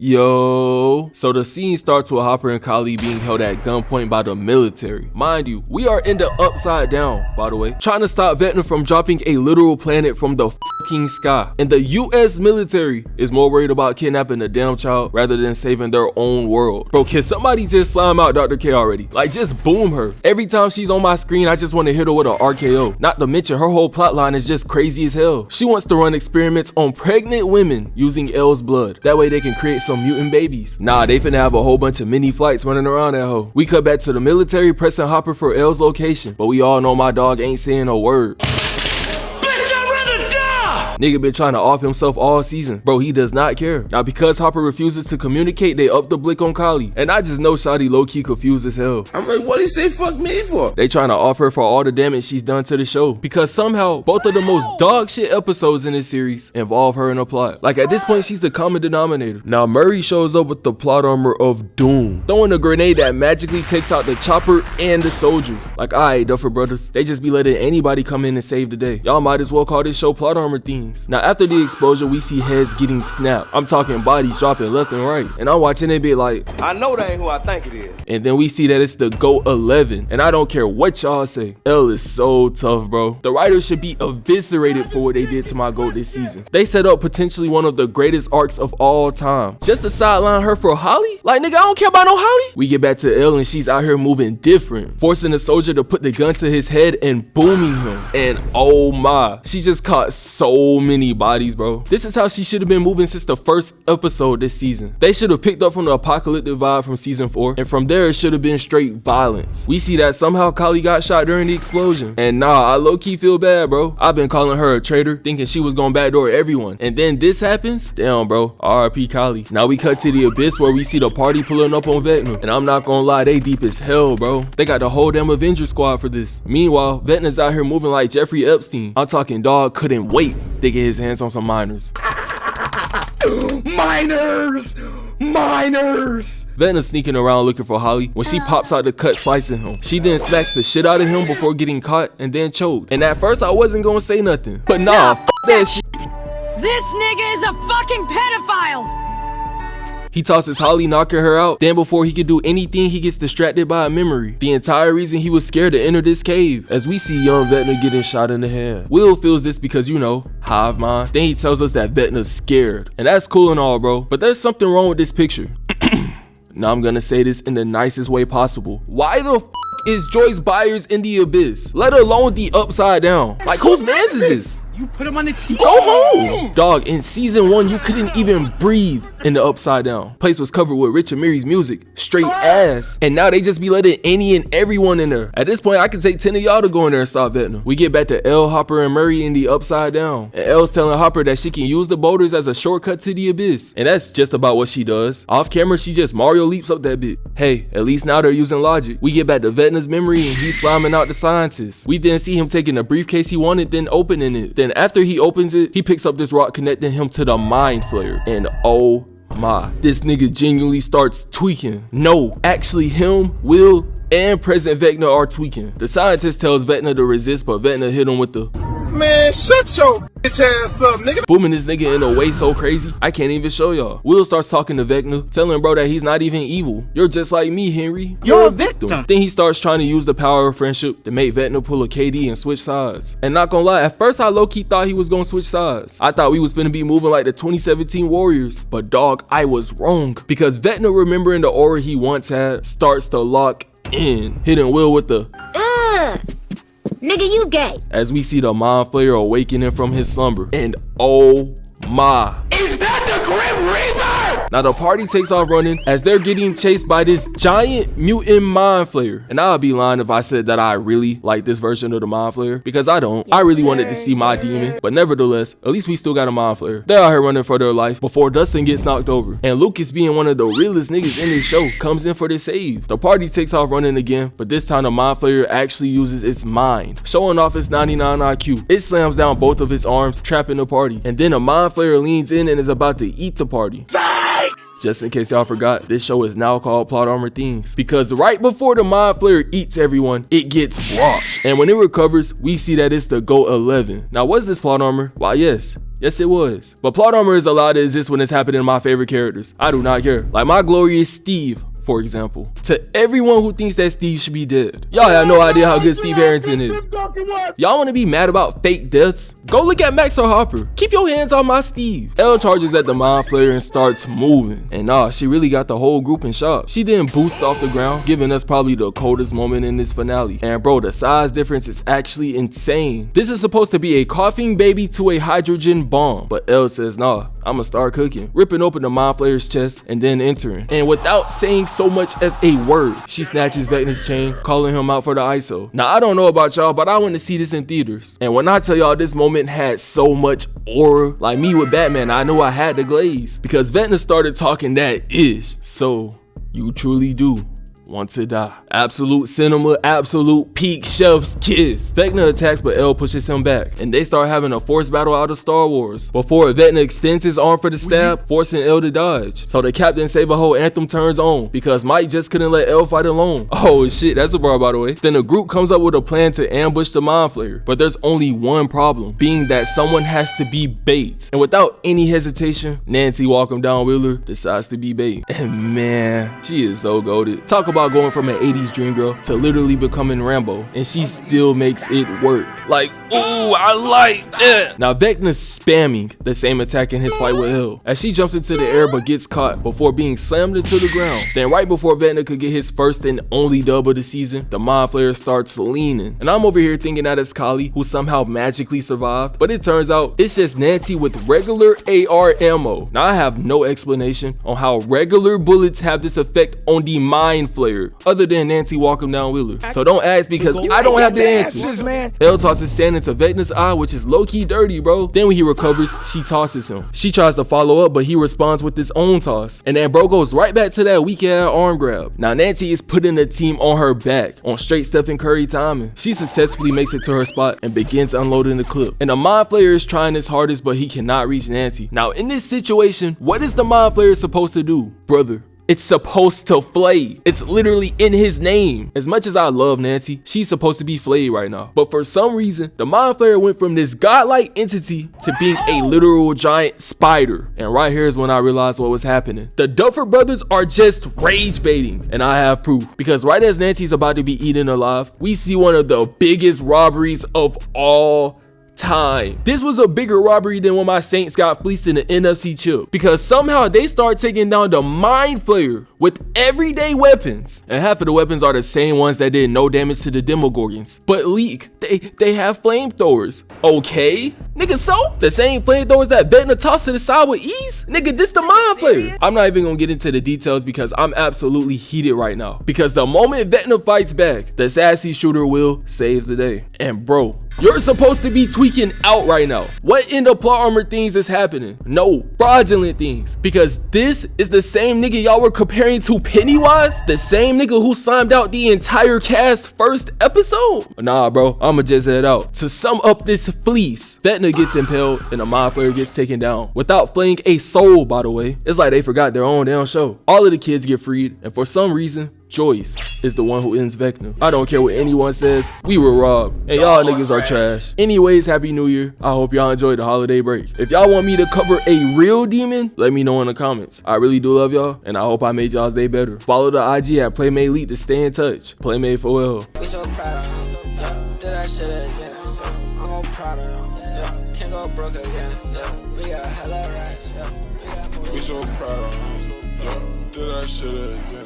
Yo, so the scene starts with Hopper and Kali being held at gunpoint by the military. Mind you, we are in the upside down, by the way, trying to stop Vecna from dropping a literal planet from the fucking sky. And the US military is more worried about kidnapping a damn child rather than saving their own world. Bro, can somebody just slime out Dr. K already? Like, just boom her. Every time she's on my screen, I just want to hit her with an RKO. Not to mention, her whole plotline is just crazy as hell. She wants to run experiments on pregnant women using L's blood. That way they can create some mutant babies. Nah, they finna have a whole bunch of mini flights running around that hoe. We cut back to the military pressing Hopper for L's location, but we all know my dog ain't saying a word. Nigga been trying to off himself all season. Bro, he does not care. Now, because Hopper refuses to communicate, they up the blick on Kali. And I just know Shawty low-key confused as hell. I'm like, what he say fuck me for? They trying to off her for all the damage she's done to the show. Because somehow, both of the most dog shit episodes in this series involve her in a plot. Like, at this point, she's the common denominator. Now, Murray shows up with the plot armor of doom, throwing a grenade that magically takes out the chopper and the soldiers. Like, alright, Duffer Brothers. They just be letting anybody come in and save the day. Y'all might as well call this show plot armor themes. Now, after the explosion, we see heads getting snapped. I'm talking bodies dropping left and right. And I'm watching it be like, I know that ain't who I think it is. And then we see that it's the GOAT 11. And I don't care what y'all say. L is so tough, bro. The writers should be eviscerated for what they did to my GOAT this season. They set up potentially one of the greatest arcs of all time. Just to sideline her for Holly? Like, nigga, I don't care about no Holly. We get back to L and she's out here moving different, forcing the soldier to put the gun to his head and booming him. And oh my, she just caught so many bodies, bro. This is how she should have been moving since the first episode this season. They should have picked up from the apocalyptic vibe from season 4, and from there it should have been straight violence. We see that somehow Kali got shot during the explosion, and nah, I low-key feel bad, bro. I've been calling her a traitor, thinking she was gonna backdoor everyone, and then this happens? Damn, bro. RIP Kali. Now we cut to the abyss where we see the party pulling up on Vecna, and I'm not gonna lie, they deep as hell, bro. They got the whole damn Avenger squad for this. Meanwhile, Vecna's out here moving like Jeffrey Epstein. I'm talking dog couldn't wait to get his hands on some minors. Minors! Vecna's sneaking around looking for Holly when she pops out the cut slicing him. She then smacks the shit out of him before getting caught and then choked. And at first I wasn't gonna say nothing, but nah, f that shit. This nigga is a fucking pedophile! He tosses Holly, knocking her out. Then before he can do anything, he gets distracted by a memory. The entire reason he was scared to enter this cave. As we see young Vecna getting shot in the head. Will feels this because, you know, hive mind. Then he tells us that Vecna's scared. And that's cool and all, bro. But there's something wrong with this picture. Now I'm gonna say this in the nicest way possible. Why the f is Joyce Byers in the abyss? Let alone the upside down. Like, whose mans is this? You put him on the TV. Go home! Dog, in season 1, you couldn't even breathe in the upside down. Place was covered with Rich and Mary's music. Straight ass. And now they just be letting any and everyone in there. At this point, I can take 10 of y'all to go in there and stop Vecna. We get back to L, Hopper, and Murray in the upside down. And L's telling Hopper that she can use the boulders as a shortcut to the abyss. And that's just about what she does. Off camera, she just Mario leaps up that bit. Hey, at least now they're using logic. We get back to Vecna's memory and he's sliming out the scientists. We then see him taking the briefcase he wanted, then opening it. Then after he opens it, he picks up this rock connecting him to the Mind Flayer. And oh my, this nigga genuinely starts tweaking. No, actually him, Will, and President Vecna are tweaking. The scientist tells Vecna to resist, but Vecna hit him with the Man, shut your bitch ass up, nigga. Booming this nigga in a way so crazy, I can't even show y'all. Will starts talking to Vecna, telling bro that he's not even evil. You're just like me, Henry. You're a victim. Then he starts trying to use the power of friendship to make Vecna pull a KD and switch sides. And not gonna lie, at first I low-key thought he was gonna switch sides. I thought we was finna be moving like the 2017 Warriors. But dog, I was wrong. Because Vecna, remembering the aura he once had, starts to lock in, hitting Will with the nigga, you gay. As we see the Mind Flayer awakening from his slumber. And oh my. Is that the Grim Reaper? Now the party takes off running as they're getting chased by this giant mutant Mind Flayer. And I'd be lying if I said that I really like this version of the Mind Flayer, because I don't. I really wanted to see my demon, but nevertheless, at least we still got a Mind Flayer. They're out here running for their life before Dustin gets knocked over. And Lucas, being one of the realest niggas in this show, comes in for the save. The party takes off running again, but this time the Mind Flayer actually uses its mind, showing off its 99 IQ. It slams down both of its arms, trapping the party. And then a Mind Flayer leans in and is about to eat the party. Just in case y'all forgot, this show is now called Plot Armor Things because right before the Mind Flayer eats everyone, it gets rocked. And when it recovers, we see that it's the GOAT 11. Now, was this plot armor? Why, yes, it was. But plot armor is allowed to exist when it's happening to my favorite characters. I do not care. Like my glorious Steve, for example. To everyone who thinks that Steve should be dead, y'all have no idea how good Steve Harrington is. Y'all want to be mad about fake deaths? Go look at Max or Hopper. Keep your hands on my Steve. Elle charges at the Mind Flayer and starts moving. And nah, she really got the whole group in shock. She then boosts off the ground, giving us probably the coldest moment in this finale. And bro, the size difference is actually insane. This is supposed to be a coughing baby to a hydrogen bomb. But Elle says, nah, I'ma start cooking. Ripping open the Mind Flayer's chest and then entering. And without saying so much as a word, she snatches Vecna's chain, calling him out for the ISO. Now, I don't know about y'all, but I want to see this in theaters. And when I tell y'all this moment had so much aura, like me with Batman, I know I had to glaze. Because Vecna started talking that ish. So, you truly do want to die. Absolute cinema, absolute peak chef's kiss. Vecna attacks, but Elle pushes him back, and they start having a force battle out of Star Wars before Vecna extends his arm for the stab, forcing Elle to dodge. So the Captain Save a Hoe anthem turns on because Mike just couldn't let Elle fight alone. Oh shit, that's a bar, by the way. Then the group comes up with a plan to ambush the Mind Flayer, but there's only one problem, being that someone has to be bait. And without any hesitation, Nancy WalkEmDown Wheeler decides to be bait. And man, she is so goated. Talk about going from an 80s dream girl to literally becoming Rambo, and she still makes it work. Like, ooh, I like that. Now Vecna's spamming the same attack in his fight with Elle as she jumps into the air but gets caught before being slammed into the ground. Then right before Vecna could get his first and only dub of the season, the Mind Flayer starts leaning. And I'm over here thinking that it's Kali who somehow magically survived, but it turns out it's just Nancy with regular AR ammo. Now I have no explanation on how regular bullets have this effect on the Mind Flayer other than Nancy WalkEmDown Wheeler. So don't ask because I don't have the answers. Elle tosses sand into Vecna's eye, which is low-key dirty, bro. Then when he recovers, she tosses him. She tries to follow up, but he responds with his own toss. And then bro goes right back to that weak-ass arm grab. Now Nancy is putting the team on her back on straight Stephen Curry timing. She successfully makes it to her spot and begins unloading the clip. And the Mind Flayer is trying his hardest, but he cannot reach Nancy. Now in this situation, what is the Mind Flayer supposed to do? Brother, it's supposed to flay. It's literally in his name. As much as I love Nancy, she's supposed to be flayed right now. But for some reason, the Mind Flayer went from this godlike entity to being a literal giant spider. And right here is when I realized what was happening. The Duffer brothers are just rage baiting. And I have proof. Because right as Nancy's about to be eaten alive, we see one of the biggest robberies of all time. This was a bigger robbery than when my Saints got fleeced in the NFC chip, because somehow they start taking down the Mind Flayer with everyday weapons, and half of the weapons are the same ones that did no damage to the Demogorgons. But leak, they have flamethrowers. Okay, nigga, so the same flamethrowers that Vecna tossed to the side with ease? Nigga, this the Mind Flayer. I'm not even gonna get into the details because I'm absolutely heated right now, because the moment Vecna fights back, the sassy shooter Will saves the day. And bro, you're supposed to be tweaking out right now. What in the plot armor things is happening? No, fraudulent things. Because this is the same nigga y'all were comparing to Pennywise? The same nigga who slimed out the entire cast first episode? Nah, bro, I'ma just head out. To sum up this fleece, Vecna gets impaled and the Mind Flayer gets taken down without flaying a soul, by the way. It's like they forgot their own damn show. All of the kids get freed, and for some reason, Joyce is the one who ends Vecna. I don't care what anyone says, we were robbed, and y'all niggas are trash. Anyways, happy new year. I hope y'all enjoyed the holiday break. If y'all want me to cover a real demon, let me know in the comments. I really do love y'all, and I hope I made y'all's day better. Follow the IG at PlayMadeLead to stay in touch. PlayMade for well. We so proud of them. Yeah, did that shit again. I'm gon' proud of them. Yeah, can't go broke again. Yeah, we got hella racks. Yeah, we so proud of them. Yeah, did that shit again.